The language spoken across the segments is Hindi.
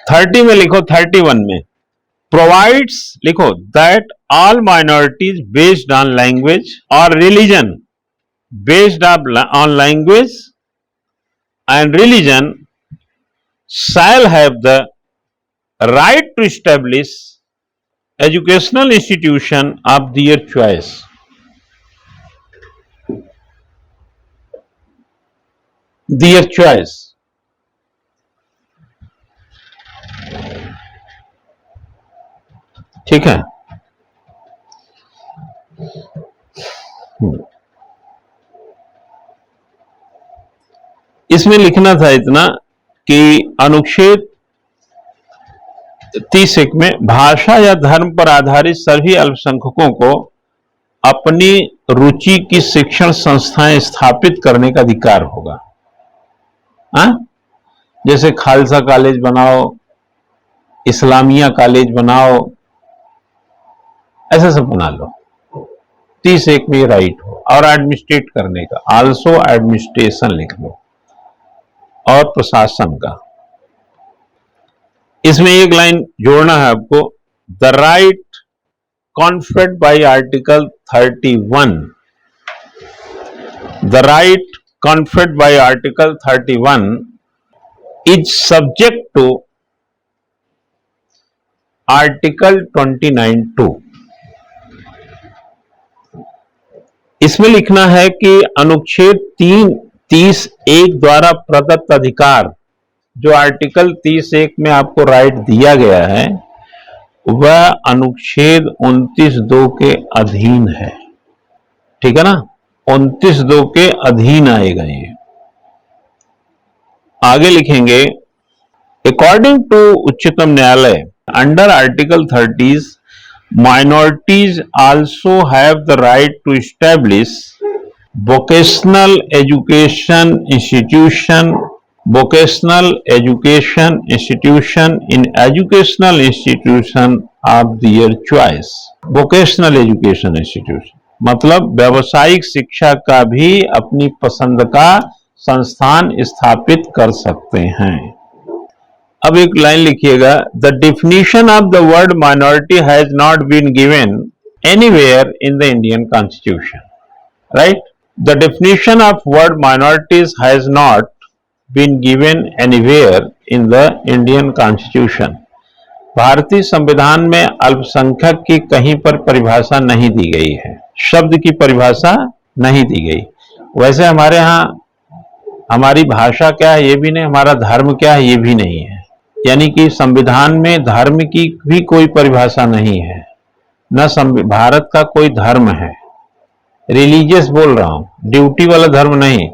30 में लिखो, 31 में प्रोवाइड्स लिखो that all minorities based on language और religion, based on language and religion shall have the right to establish educational institution of their choice. Their choice. ठीक है। इसमें लिखना था इतना कि अनुच्छेद 30 में भाषा या धर्म पर आधारित सभी अल्पसंख्यकों को अपनी रुचि की शिक्षण संस्थाएं स्थापित करने का अधिकार होगा। जैसे खालसा कॉलेज बनाओ, इस्लामिया कॉलेज बनाओ, ऐसा सब बना लो। 30 में राइट हो। और एडमिनिस्ट्रेट करने का, आल्सो एडमिनिस्ट्रेशन लिख लो, और प्रशासन का। इसमें एक लाइन जोड़ना है आपको, the right conferred by article 31, the right conferred by article 31 is subject to article 29(2). इसमें लिखना है कि अनुच्छेद 30(1) द्वारा प्रदत्त अधिकार, जो आर्टिकल 30(1) में आपको राइट दिया गया है, वह अनुच्छेद 29(2) के अधीन है। ठीक है ना, 29(2) के अधीन आएगा ये। आगे लिखेंगे, अकॉर्डिंग टू उच्चतम न्यायालय, under article 30 minorities also have the right to establish vocational education institution in educational institution of their choice। vocational education institution मतलब व्यावसायिक शिक्षा का भी अपनी पसंद का संस्थान स्थापित कर सकते हैं। अब एक लाइन लिखिएगा, the definition of the word minority has not been given anywhere in the Indian constitution. Right, the definition of word minorities has not been given anywhere in the Indian constitution. भारतीय संविधान में अल्पसंख्यक की कहीं पर परिभाषा नहीं दी गई है, शब्द की परिभाषा नहीं दी गई। वैसे हमारे यहाँ हमारी भाषा क्या है ये भी नहीं, हमारा धर्म क्या है ये भी नहीं है। यानी कि संविधान में धर्म की भी कोई परिभाषा नहीं है, न भारत का कोई धर्म है। रिलीजियस बोल रहा हूं, ड्यूटी वाला धर्म नहीं।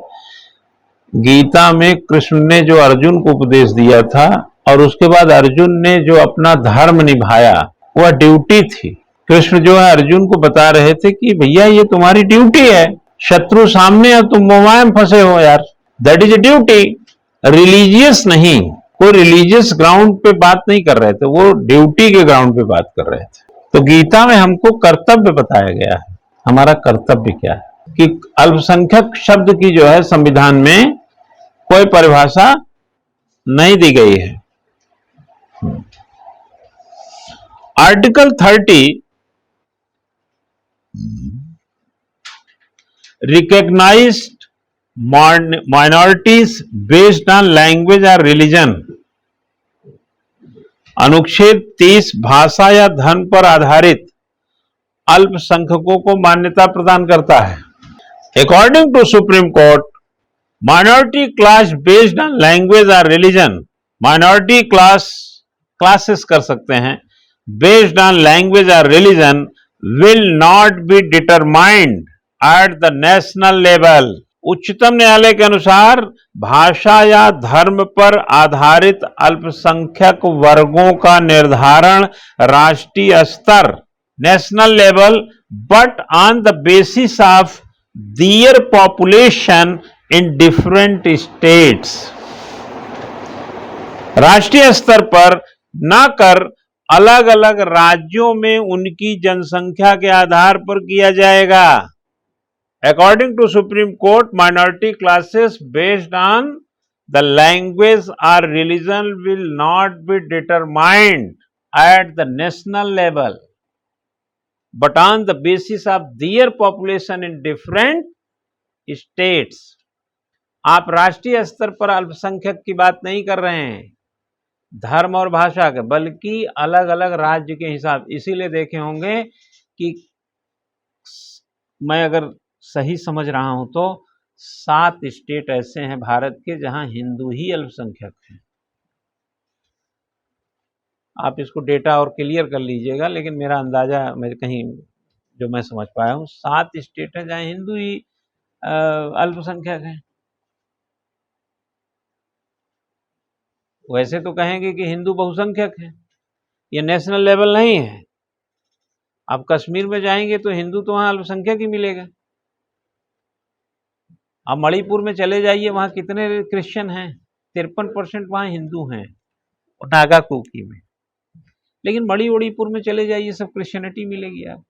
गीता में कृष्ण ने जो अर्जुन को उपदेश दिया था और उसके बाद अर्जुन ने जो अपना धर्म निभाया वह ड्यूटी थी। कृष्ण जो है अर्जुन को बता रहे थे कि भैया ये तुम्हारी ड्यूटी है, शत्रु सामने है, तुम मोबाइल में फंसे हो यार, that is a duty. Religious नहीं, कोई रिलीजियस ग्राउंड पे बात नहीं कर रहे थे, वो ड्यूटी के ग्राउंड पे बात कर रहे थे। तो गीता में हमको कर्तव्य बताया गया है, हमारा कर्तव्य क्या है कि अल्पसंख्यक शब्द की जो है संविधान में कोई परिभाषा नहीं दी गई है। Article 30 recognized minorities based on language और रिलीजन। अनुच्छेद 30 भाषा या धर्म पर आधारित अल्पसंख्यकों को मान्यता प्रदान करता है। According to supreme court, minority class based on language और रिलीजन, माइनॉरिटी क्लासेस कर सकते हैं बेस्ड ऑन लैंग्वेज और religion will not be determined at the national level. उच्चतम न्यायालय के अनुसार भाषा या धर्म पर आधारित अल्पसंख्यक वर्गों का निर्धारण राष्ट्रीय स्तर, national level, but on the basis of their population in different states. राष्ट्रीय स्तर पर ना कर अलग अलग राज्यों में उनकी जनसंख्या के आधार पर किया जाएगा। According to Supreme Court, minority classes based on The language or religion will not be determined at the national level, but on the basis of their population in different states. आप राष्ट्रीय स्तर पर अल्पसंख्यक की बात नहीं कर रहे हैं धर्म और भाषा के, बल्कि अलग अलग राज्य के हिसाब। इसीलिए देखे होंगे कि मैं अगर सही समझ रहा हूं तो 7 स्टेट ऐसे हैं भारत के जहां हिंदू ही अल्पसंख्यक हैं। आप इसको डेटा और क्लियर कर लीजिएगा, लेकिन मेरा अंदाजा मैं कहीं जो मैं समझ पाया हूं 7 स्टेट है जहां हिंदू ही अल्पसंख्यक हैं। वैसे तो कहेंगे कि हिंदू बहुसंख्यक है, ये नेशनल लेवल नहीं है। आप कश्मीर में जाएंगे तो हिंदू तो वहां अल्पसंख्यक ही मिलेगा। आप मणिपुर में चले जाइए, वहां कितने क्रिश्चियन हैं? 53% वहां हिंदू हैं, और नागा कुकी में। लेकिन मणिपुर में चले जाइए, सब क्रिश्चियनिटी मिलेगी आप।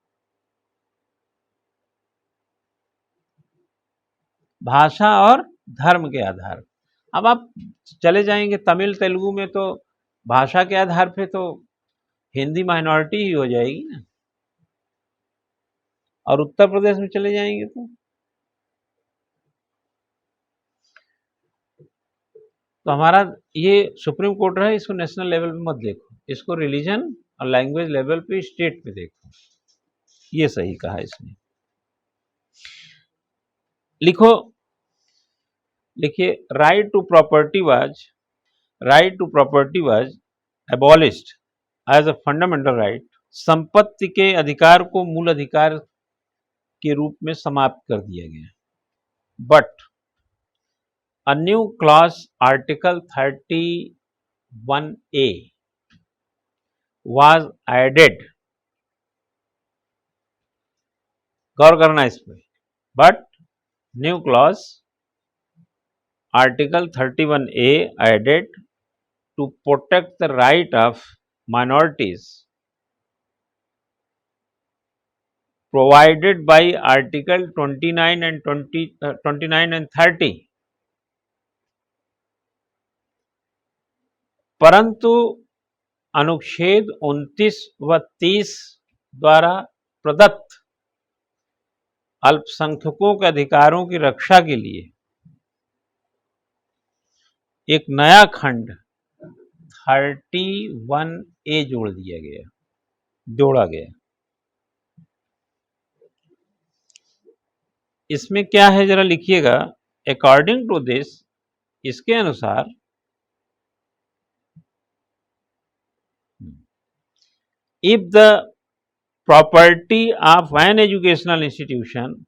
भाषा और धर्म के आधार। अब आप चले जाएंगे तमिल तेलुगु में तो भाषा के आधार पे तो हिंदी माइनॉरिटी ही हो जाएगी ना, और उत्तर प्रदेश में चले जाएंगे तो हमारा ये सुप्रीम कोर्ट है, इसको नेशनल लेवल पे मत देखो, इसको रिलीजन और लैंग्वेज लेवल पे स्टेट पे देखो। ये सही कहा इसने। लिखिए right to property was abolished as a fundamental right. संपत्ति के अधिकार को मूल अधिकार के रूप में समाप्त कर दिया गया। But a new clause article 31A was added। गौर करना इस पे। But new clause article 31A added to protect the right of minorities provided by Article 29 and 29 and 30। परंतु अनुच्छेद 29 व 30 द्वारा प्रदत्त अल्पसंख्यकों के अधिकारों की रक्षा के लिए एक नया खंड 31A जोड़ा गया। इसमें क्या है जरा लिखिएगा। अकॉर्डिंग टू दिस, इसके अनुसार if the property of an educational institution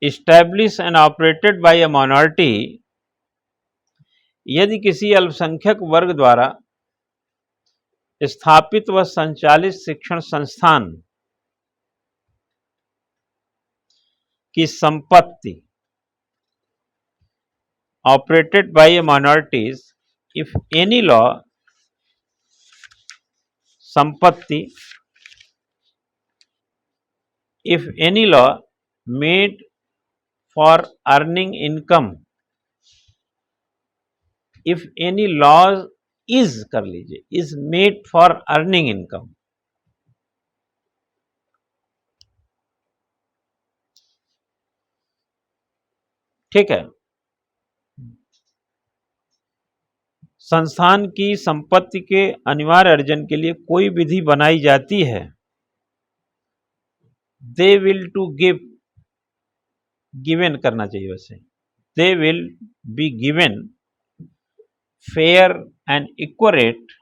established and operated by a minority, यदि किसी अल्पसंख्यक वर्ग द्वारा स्थापित व संचालित शिक्षण संस्थान की संपत्ति operated by a minorities, if any law संपत्ति if any law made for earning income, if any law is कर लीजिए is made for earning income, ठीक है। संस्थान की संपत्ति के अनिवार्य अर्जन के लिए कोई विधि बनाई जाती है, दे विल टू गिवन करना चाहिए वैसे, they will be given fair and इक्वरेट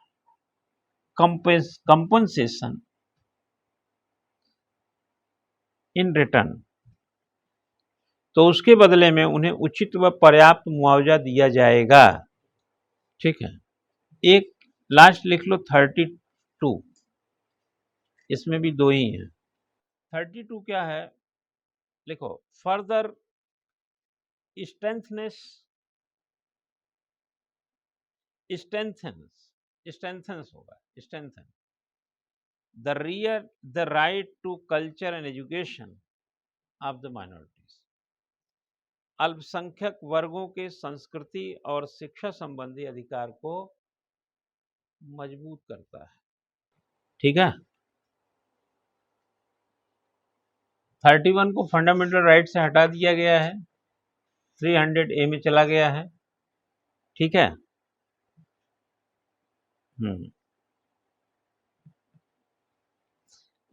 कंपनसेशन इन रिटर्न। तो उसके बदले में उन्हें उचित व पर्याप्त मुआवजा दिया जाएगा, ठीक है। एक लास्ट लिख लो 32, इसमें भी 2 ही हैं। 32 क्या है लिखो, फर्दर स्ट्रेंथनेस होगा, strengthen the right to culture and education of the minorities. अल्पसंख्यक वर्गों के संस्कृति और शिक्षा संबंधी अधिकार को मजबूत करता है। ठीक है, 31 को फंडामेंटल राइट से हटा दिया गया है, 300A में चला गया है। ठीक है,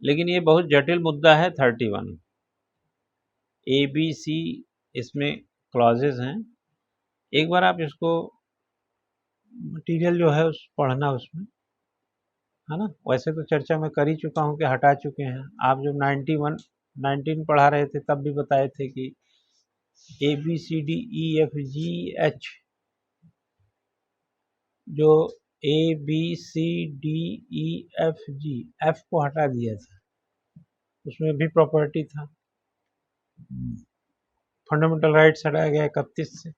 लेकिन ये बहुत जटिल मुद्दा है 31। ABC इसमें क्लॉजेज हैं। एक बार आप इसको मटेरियल जो है उस पढ़ना उसमें, है ना। वैसे तो चर्चा मैं कर ही चुका हूँ कि हटा चुके हैं। आप जब 19 पढ़ा रहे थे तब भी बताए थे कि ABCDEFGH, जो ABCDEFG, F को हटा दिया था, उसमें भी प्रॉपर्टी था। फंडामेंटल राइट्स हटाया गया 31 से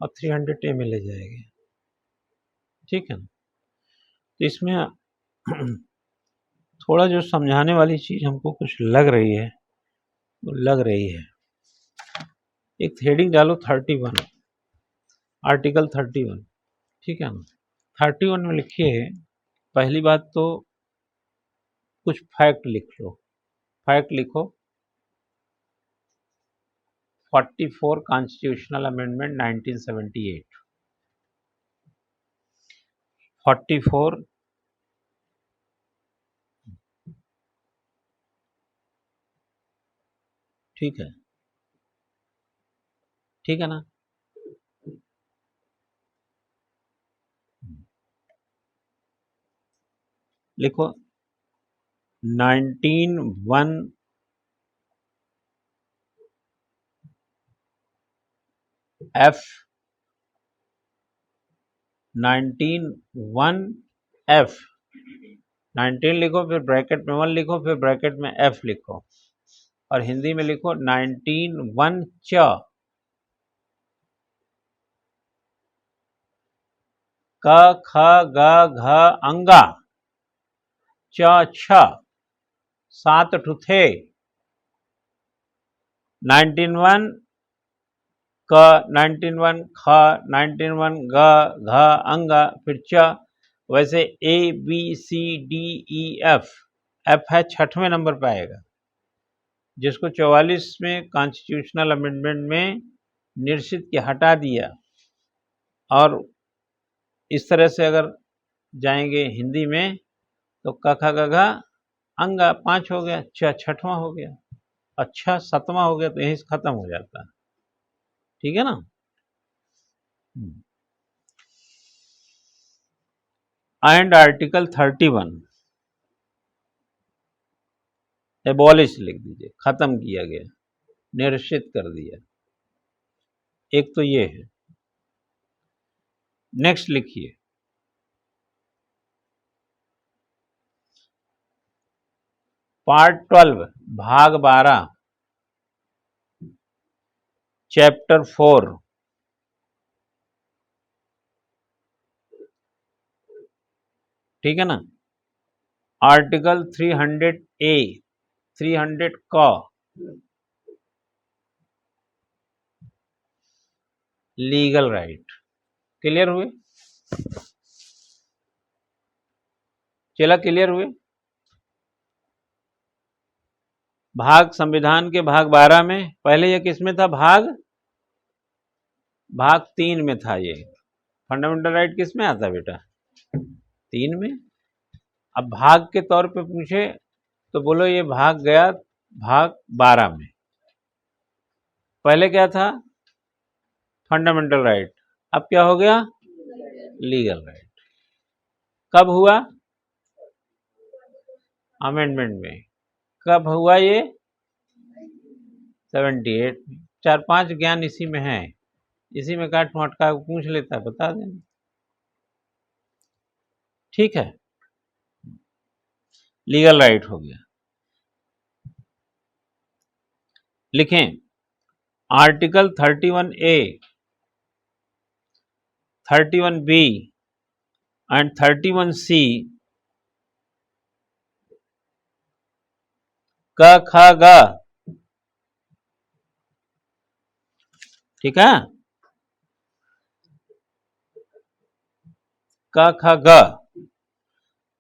और 300A में ले जाया गया। ठीक है ना। तो इसमें थोड़ा जो समझाने वाली चीज हमको कुछ लग रही है, वो लग रही है। एक हेडिंग डालो 31, आर्टिकल 31। ठीक है ना। 31 में लिखिए, पहली बात तो कुछ फैक्ट लिख लो। फैक्ट लिखो, 44 कॉन्स्टिट्यूशनल अमेंडमेंट 1978, 44। ठीक है, ठीक है ना। लिखो 19(1) F, 19(1) F, 19 लिखो, फिर ब्रैकेट में 1 लिखो, फिर ब्रैकेट में F लिखो, और हिंदी में लिखो 19(1) च, क ख ग घ अंगा, च छ, 7 ठुथे, 19(1) क, 19(1) ख, 19(1) ग घ अंगा, फिर च। वैसे ABCDEF, F है 6वें नंबर पे आएगा, जिसको 44 में कॉन्स्टिट्यूशनल अमेंडमेंट में निश्चित के हटा दिया। और इस तरह से अगर जाएंगे हिंदी में तो क ख ग घ अंगा 5 हो गया, च 6वां हो गया, अच्छा 7वां हो गया, तो यहीं से खत्म हो जाता है। ठीक है ना। एंड आर्टिकल 31 एबॉलिश लिख दीजिए, खत्म किया गया, निरसित कर दिया। एक तो ये है। नेक्स्ट लिखिए, पार्ट 12 भाग 12 चैप्टर 4, ठीक है ना। आर्टिकल 300A, 300 का लीगल राइट। क्लियर हुए? चला, क्लियर हुए? भाग संविधान के भाग 12 में, पहले ये किस में था? भाग 3 में था। ये फंडामेंटल राइट किस में आता बेटा? 3 में। अब भाग के तौर पे पूछे तो बोलो ये भाग गया भाग 12 में। पहले क्या था? Fundamental right. अब क्या हो गया? Legal right. कब हुआ? अमेंडमेंट में। कब हुआ ये? 78 में। 4-5 ज्ञान इसी में है, इसी में काट मटका पूछ लेता है, बता देना। ठीक है, लीगल राइट हो गया। लिखें article 31A, 31B and 31C क ख ग ठीक है। क ख ग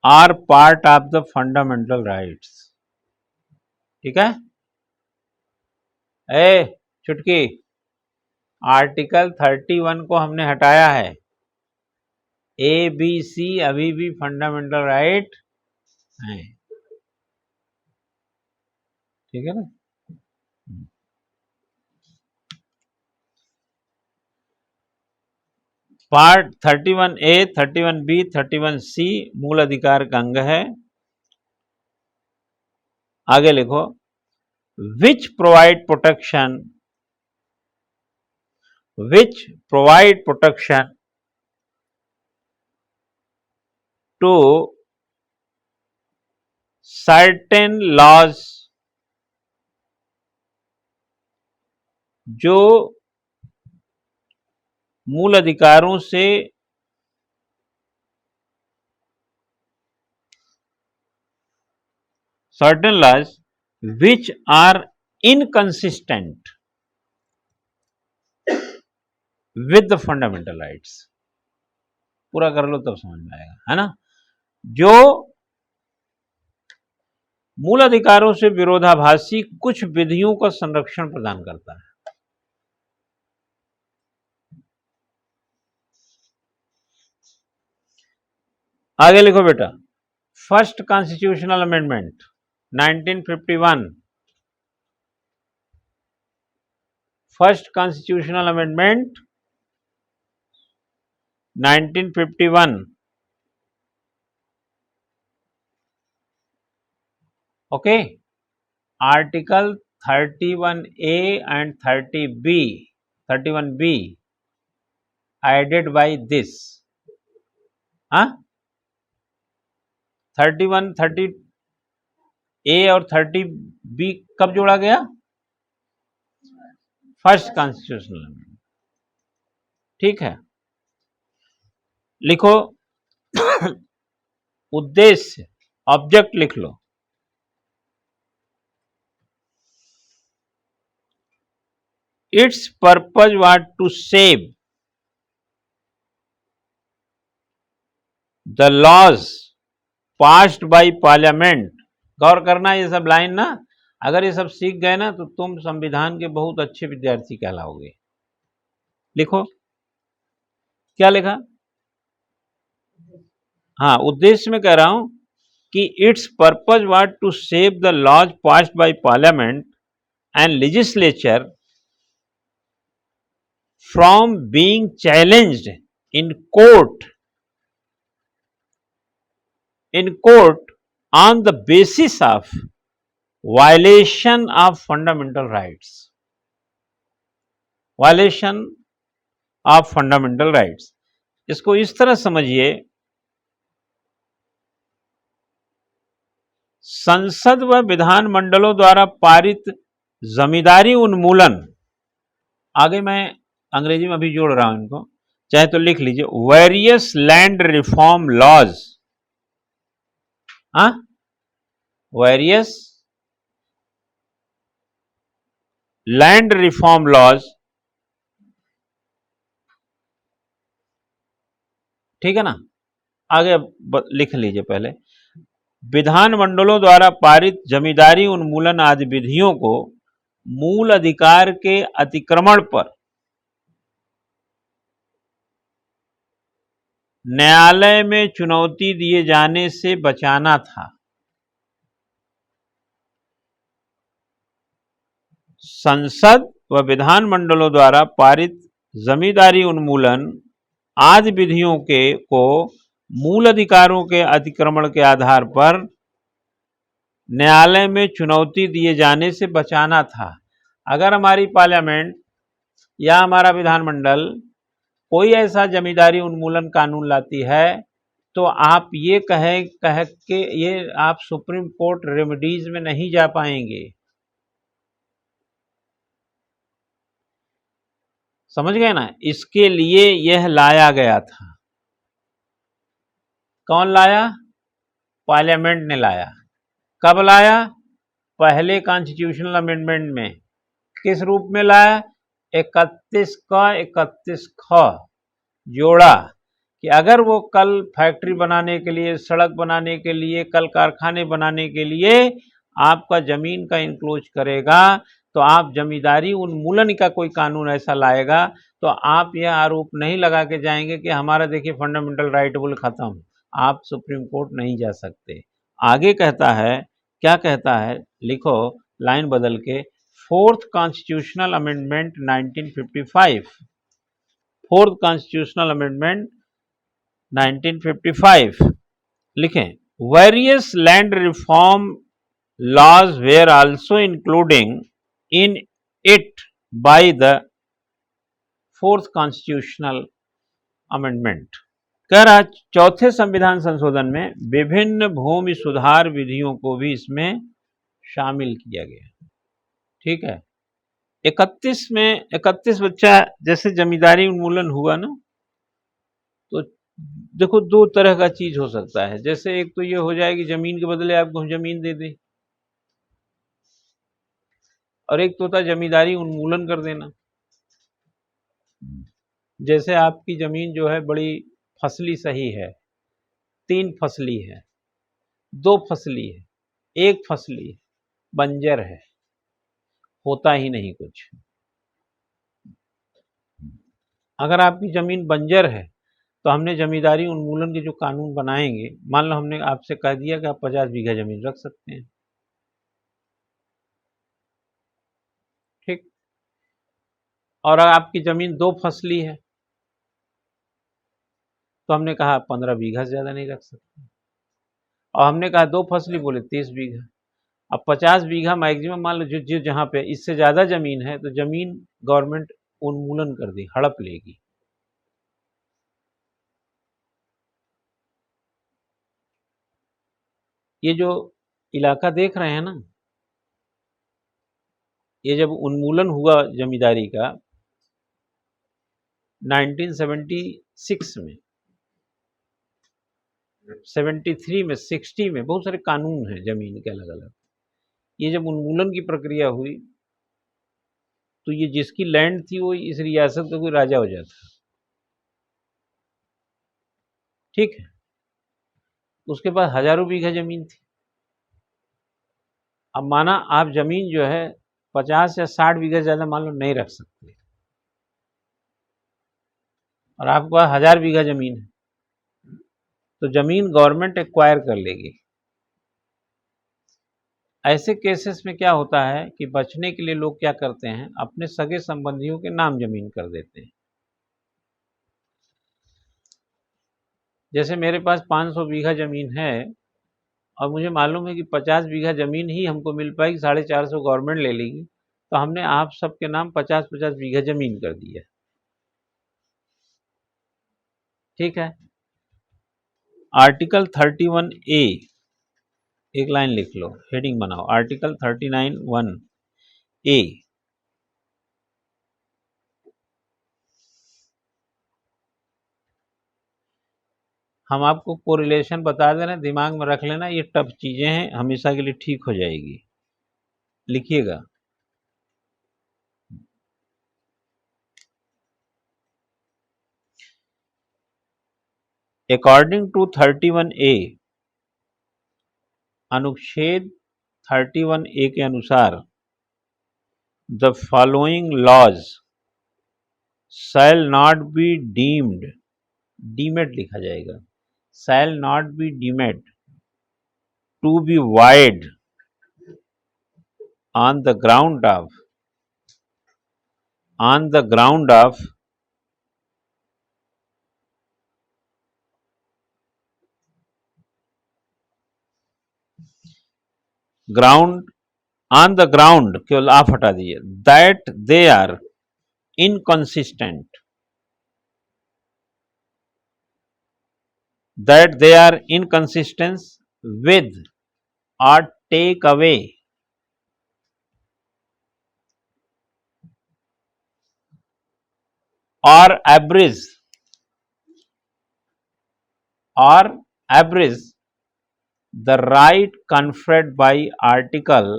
are part of the fundamental rights. ठीक है। ए चुटकी, आर्टिकल 31 को हमने हटाया है। ए बी सी अभी भी फंडामेंटल राइट है। ठीक है ना। पार्ट 31A, 31B, 31C मूल अधिकार का अंग है। आगे लिखो, which provide protection to certain laws, जो मूल अधिकारों से certain laws which are inconsistent with the fundamental rights। पूरा कर लो तब समझ में आएगा, है ना। जो मूल अधिकारों से विरोधाभासी कुछ विधियों का संरक्षण प्रदान करता है। आगे लिखो बेटा, first constitutional amendment 1951, first constitutional amendment 1951। Okay, article 31A and 31B added by this। हाँ, 31, 30A और 30B कब जोड़ा गया? First constitutional amendment. ठीक है, लिखो उद्देश्य, ऑब्जेक्ट लिख लो। Its purpose was to save the laws passed by parliament। गौर करना, ये सब लाइन ना, अगर ये सब सीख गए ना तो तुम संविधान के बहुत अच्छे विद्यार्थी कहलाओगे। लिखो, क्या लिखा? हाँ, उद्देश्य में कह रहा हूं कि its purpose was to save the laws passed by parliament and legislature from being challenged in court on the basis of violation of fundamental rights, violation of fundamental rights। इसको इस तरह समझिए, संसद व विधान मंडलों द्वारा पारित जमींदारी उन्मूलन, आगे मैं अंग्रेजी में अभी जोड़ रहा हूं इनको, चाहे तो लिख लीजिए, various land reform laws, various land reform laws. ठीक है ना। आगे लिख लीजिए, पहले विधान मंडलों द्वारा पारित जमींदारी उन्मूलन आदि विधियों को मूल अधिकार के अतिक्रमण पर न्यायालय में चुनौती दिए जाने से बचाना था। संसद व विधान मंडलों द्वारा पारित जमींदारी उन्मूलन आदि विधियों को मूल अधिकारों के अतिक्रमण के आधार पर न्यायालय में चुनौती दिए जाने से बचाना था। अगर हमारी पार्लियामेंट या हमारा विधानमंडल कोई ऐसा जमींदारी उन्मूलन कानून लाती है तो आप ये कह के ये आप सुप्रीम कोर्ट रेमेडीज में नहीं जा पाएंगे। समझ गए ना। इसके लिए यह लाया गया था। कौन लाया? पार्लियामेंट ने लाया। कब लाया? पहले कॉन्स्टिट्यूशनल अमेंडमेंट में। किस रूप में लाया? 31 का 31 ख जोड़ा कि अगर वो कल फैक्ट्री बनाने के लिए, सड़क बनाने के लिए, कल कारखाने बनाने के लिए आपका जमीन का इंक्लोज करेगा, तो आप जमींदारी उन्मूलन का कोई कानून ऐसा लाएगा तो आप यह आरोप नहीं लगा के जाएंगे कि हमारा देखिए फंडामेंटल राइट बोल खत्म, आप सुप्रीम कोर्ट नहीं जा सकते। आगे कहता है, क्या कहता है, लिखो लाइन बदल के, fourth constitutional amendment 1955, fourth constitutional amendment 1955 लिखें, various land reform laws were also including in it by the fourth constitutional amendment. कह रहा चौथे संविधान संशोधन में विभिन्न भूमि सुधार विधियों को भी इसमें शामिल किया गया। ठीक है, 31 में 31 बच्चा जैसे जमींदारी उन्मूलन हुआ ना, तो देखो दो तरह का चीज हो सकता है। जैसे एक तो ये हो जाए कि जमीन के बदले आपको जमीन दे दे, और एक तो होता जमींदारी उन्मूलन कर देना। जैसे आपकी जमीन जो है बड़ी फसली सही है, 3 फसली है, 2 फसली है, 1 फसली है, बंजर है, होता ही नहीं कुछ। अगर आपकी जमीन बंजर है तो हमने जमींदारी उन्मूलन के जो कानून बनाएंगे, मान लो हमने आपसे कह दिया कि आप 50 बीघा जमीन रख सकते हैं, ठीक, और आपकी जमीन 2 फसली है तो हमने कहा 15 बीघा से ज्यादा नहीं रख सकते, और हमने कहा 2 फसली बोले 30 बीघा। अब 50 बीघा मैक्सिमम मान लो जो जहां पे इससे ज्यादा जमीन है तो जमीन गवर्नमेंट उन्मूलन कर दी, हड़प लेगी। ये जो इलाका देख रहे हैं ना, ये जब उन्मूलन हुआ जमींदारी का 1976 में, 73 में, 60 में, बहुत सारे कानून हैं जमीन के अलग अलग। ये जब उन्मूलन की प्रक्रिया हुई तो ये जिसकी लैंड थी वो इस रियासत का कोई राजा हो जाता, ठीक है, उसके पास हजारों बीघा जमीन थी। अब माना आप जमीन जो है 50 या 60 बीघा ज्यादा मान लो नहीं रख सकते, और आपके पास 1000 बीघा जमीन है, तो जमीन गवर्नमेंट एक्वायर कर लेगी। ऐसे केसेस में क्या होता है कि बचने के लिए लोग क्या करते हैं, अपने सगे संबंधियों के नाम जमीन कर देते हैं। जैसे मेरे पास 500 बीघा जमीन है और मुझे मालूम है कि 50 बीघा जमीन ही हमको मिल पाएगी, 450 गवर्नमेंट ले लेगी, तो हमने आप सबके नाम 50-50 बीघा जमीन कर दिया, ठीक है। आर्टिकल 31A, एक लाइन लिख लो, हेडिंग बनाओ, आर्टिकल 39(1)A, हम आपको कोरिलेशन बता दे रहे हैं, दिमाग में रख लेना, ये टफ चीजें हैं, हमेशा के लिए ठीक हो जाएगी, लिखिएगा। अकॉर्डिंग टू 31A, अनुच्छेद 31A के अनुसार, the following laws shall not be deemed, deemed लिखा जाएगा, shall not be deemed to be void on the ground of ground केवल आप हटा दीजिए, that they are inconsistent with or take away or abridge the right conferred by Article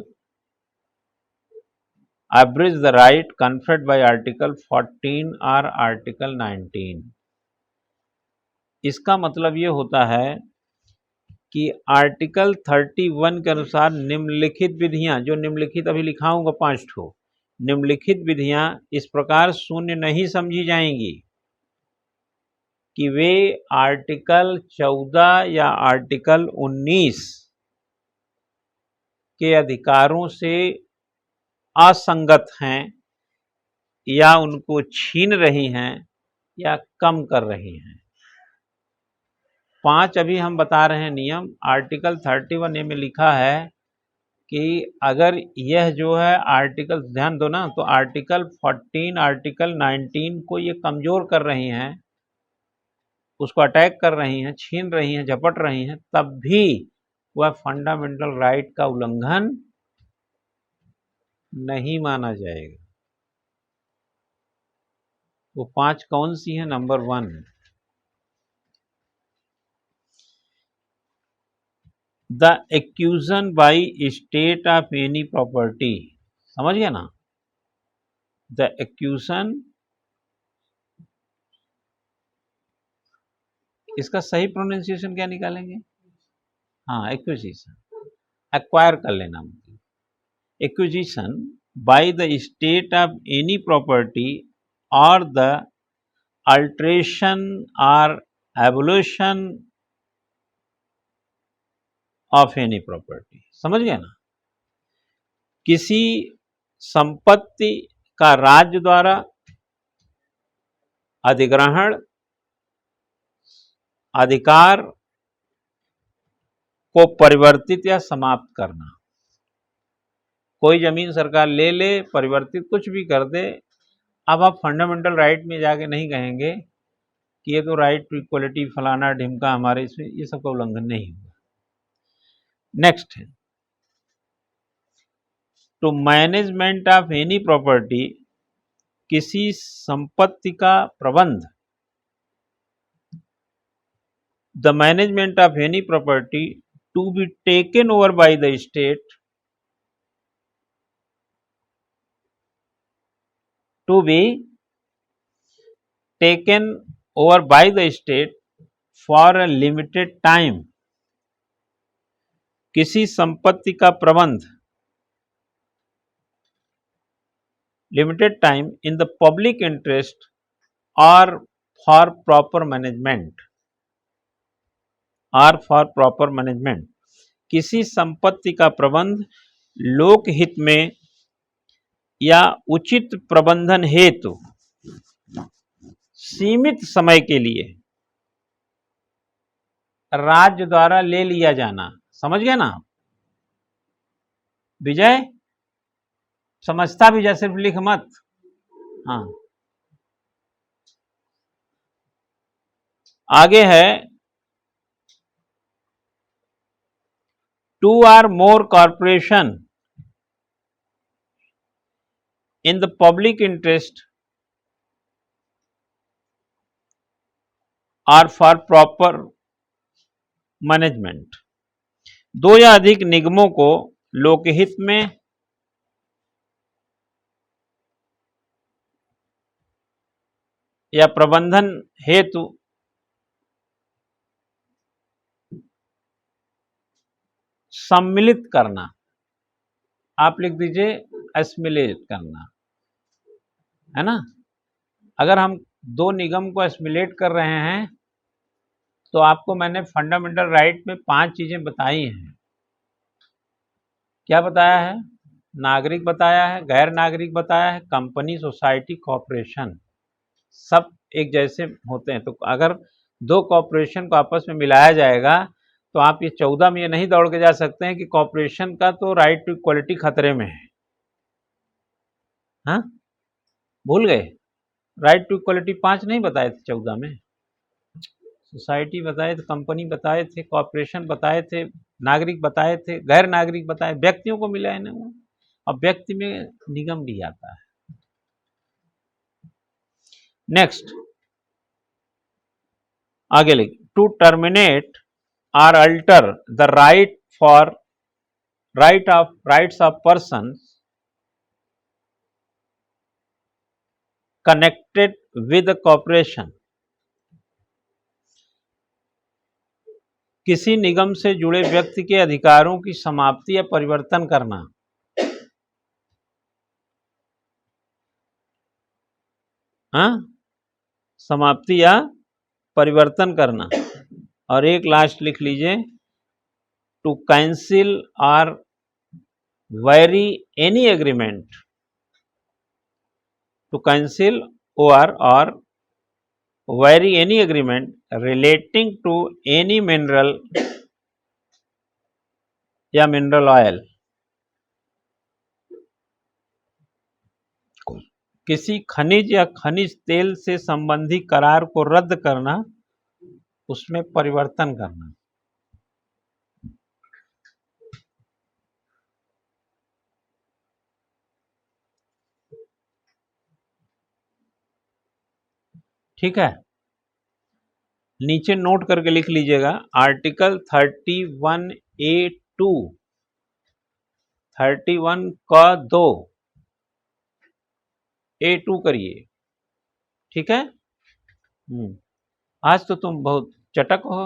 abridge the right conferred by Article 14 or Article 19। इसका मतलब ये होता है कि आर्टिकल 31 के अनुसार निम्नलिखित विधियां, जो निम्नलिखित अभी लिखाऊंगा 5 ठो, निम्नलिखित विधियां इस प्रकार शून्य नहीं समझी जाएंगी कि वे आर्टिकल 14 या आर्टिकल 19 के अधिकारों से असंगत हैं या उनको छीन रही हैं या कम कर रही हैं। 5 अभी हम बता रहे हैं नियम। आर्टिकल 31A में लिखा है कि अगर यह जो है आर्टिकल, ध्यान दो ना, तो आर्टिकल 14, आर्टिकल 19 को ये कमजोर कर रही हैं, उसको अटैक कर रही हैं, छीन रही हैं, झपट रही हैं, तब भी वह फंडामेंटल राइट का उल्लंघन नहीं माना जाएगा। वो 5 कौन सी है? Number 1, the acquisition by state of any property. समझ गया ना? द एक्यूजन, इसका सही प्रोनाउंसिएशन क्या निकालेंगे? हाँ, एक्विजिशन, एक्वायर कर लेना, मतलब acquisition bye the state of any property और द अल्ट्रेशन और एवोल्यूशन ऑफ एनी प्रॉपर्टी। समझ गया ना? किसी संपत्ति का राज्य द्वारा अधिग्रहण, अधिकार को परिवर्तित या समाप्त करना। कोई जमीन सरकार ले ले, परिवर्तित कुछ भी कर दे, अब आप फंडामेंटल राइट में जाके नहीं कहेंगे कि ये तो राइट टू इक्वलिटी फलाना ढिमका हमारे इसमें, ये सबका उल्लंघन नहीं हुआ। नेक्स्ट है to management of any property, किसी संपत्ति का प्रबंध, the management of any property to be taken over by the state, to be taken over by the state for a limited time, किसी संपत्ति का प्रबंध limited time in the public interest और फॉर प्रॉपर मैनेजमेंट, और फॉर प्रॉपर मैनेजमेंट, किसी संपत्ति का प्रबंध लोकहित में या उचित प्रबंधन हेतु सीमित समय के लिए राज्य द्वारा ले लिया जाना। समझ गया ना विजय? समझता विजय, सिर्फ लिख मत। हाँ, आगे है two or more corporation in the public interest or for proper management, 2 या अधिक निगमों को लोकहित में या प्रबंधन हेतु सम्मिलित करना। आप लिख दीजिए एस्मिलेट करना, है ना? अगर हम 2 निगम को एस्मिलेट कर रहे हैं तो आपको मैंने फंडामेंटल राइट में 5 चीजें बताई हैं। क्या बताया है? नागरिक बताया है, गैर नागरिक बताया है, कंपनी, सोसाइटी, कॉर्पोरेशन, सब एक जैसे होते हैं। तो अगर 2 कॉर्पोरेशन को आपस में मिलाया जाएगा तो आप ये 14 में ये नहीं दौड़ के जा सकते हैं कि कॉर्पोरेशन का तो राइट टू इक्वलिटी खतरे में है। हाँ, भूल गए? राइट टू इक्वलिटी 5 नहीं बताए थे 14 में? सोसाइटी बताए थे, कंपनी बताए थे, कॉर्पोरेशन बताए थे, नागरिक बताए थे, गैर नागरिक बताए, व्यक्तियों को मिला है ना वो। अब व्यक्ति में निगम भी आता है। नेक्स्ट आगे लिख, टू टर्मिनेट और alter the rights of person connected with corporation, किसी निगम से जुड़े व्यक्ति के अधिकारों की समाप्ति या परिवर्तन करना। हाँ, समाप्ति या परिवर्तन करना। और एक लास्ट लिख लीजिए, to cancel or vary any agreement, to cancel or vary any agreement relating to any mineral या मिनरल ऑयल, किसी खनिज या खनिज तेल से संबंधी करार को रद्द करना, उसमें परिवर्तन करना। ठीक है, नीचे नोट करके लिख लीजिएगा, आर्टिकल 31A(2), 31 का 2 A(2) करिए। ठीक है। आज तो तुम बहुत चटक हो,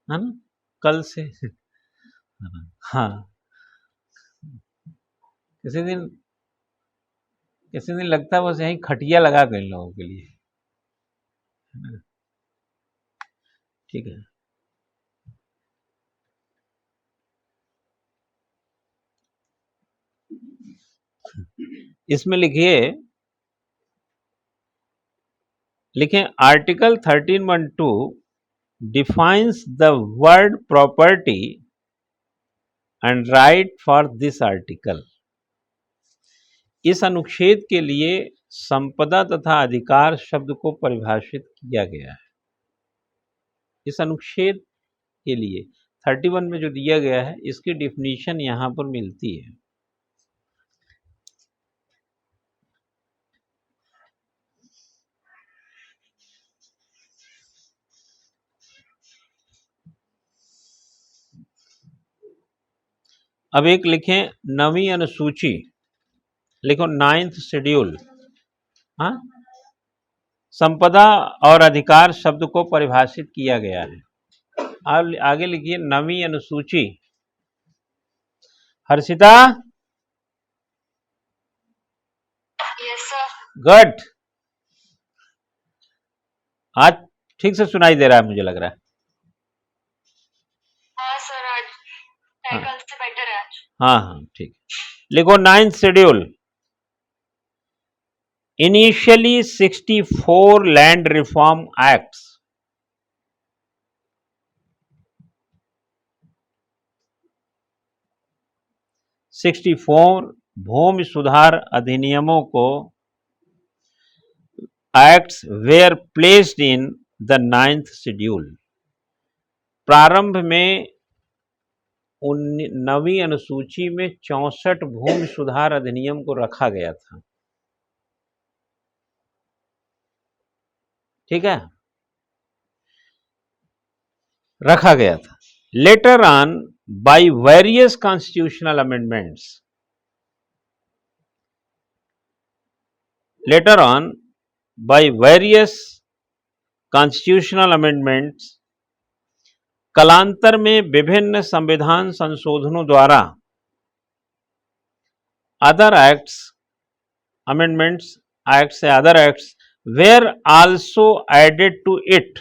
है ना, कल से। हाँ, किसी दिन लगता है बस यही खटिया लगा कर इन लोगों के लिए। ठीक है, इसमें लिखें article 13(1)(2) defines the word property and right for this article। इस अनुच्छेद के लिए संपदा तथा अधिकार शब्द को परिभाषित किया गया है। इस अनुच्छेद के लिए 31 में जो दिया गया है, इसकी डिफिनीशन यहां पर मिलती है। अब एक लिखें नवीं अनुसूची, लिखो 9th शेड्यूल। हाँ, संपदा और अधिकार शब्द को परिभाषित किया गया है। अब आगे लिखिए नवीं अनुसूची। Harshita, yes sir. गुड। आज ठीक से सुनाई दे रहा है, मुझे लग रहा है। हाँ सर, आज कल से बेटर है आज। हाँ, ठीक। लिखो 9th schedule. Initially 64 land reform acts, 64 भूमि सुधार अधिनियमों को acts were placed in the 9th schedule. प्रारंभ में 9वीं अनुसूची में 64 भूमि सुधार अधिनियम को रखा गया था। ठीक है, रखा गया था। Later on by various constitutional amendments, later on by various constitutional amendments, कालांतर में विभिन्न संविधान संशोधनों द्वारा अदर एक्ट्स, अमेंडमेंट्स, एक्ट्स से other acts were also added to it,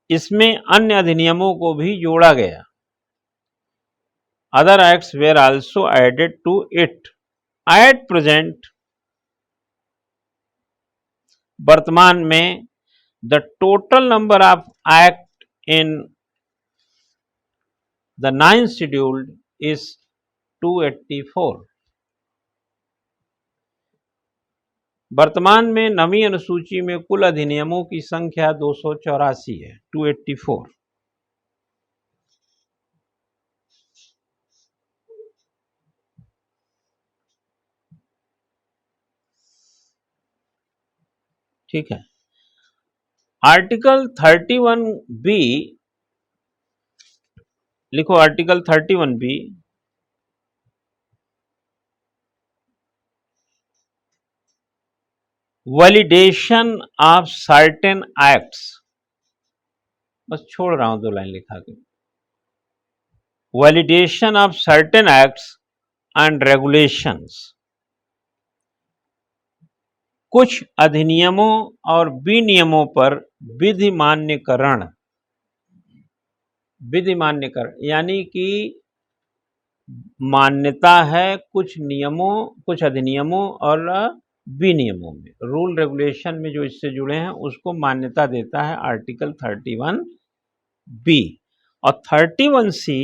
इसमें अन्य अधिनियमों को भी जोड़ा गया। Other acts were also added to it. At present, वर्तमान में, the total number of act in the 9th schedule is 284। वर्तमान में 9वीं अनुसूची में कुल अधिनियमों की संख्या 284 है, 284। ठीक है, आर्टिकल 31B, लिखो article 31B। Validation of certain acts, बस छोड़ रहा हूं 2 लाइन लिखा के, validation of certain acts and regulations, कुछ अधिनियमों और विनियमों पर विधि मान्यकरण, विधि मान्यकरण यानी कि मान्यता है कुछ नियमों, कुछ अधिनियमों और विनियमों में, रूल रेगुलेशन में जो इससे जुड़े हैं उसको मान्यता देता है आर्टिकल 31B। और 31C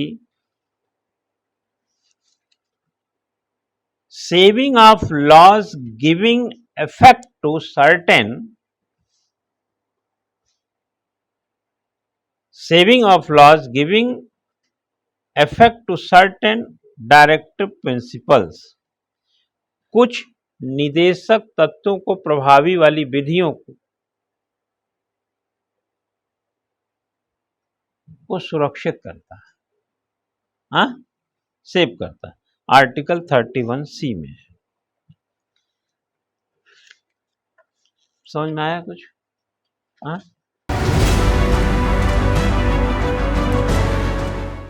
saving of laws giving effect to certain, saving of laws giving effect to certain directive principles, कुछ निदेशक तत्वों को प्रभावी वाली विधियों को सुरक्षित करता है, हाँ, सेव करता है, आर्टिकल 31C में। समझ में आया कुछ? हाँ।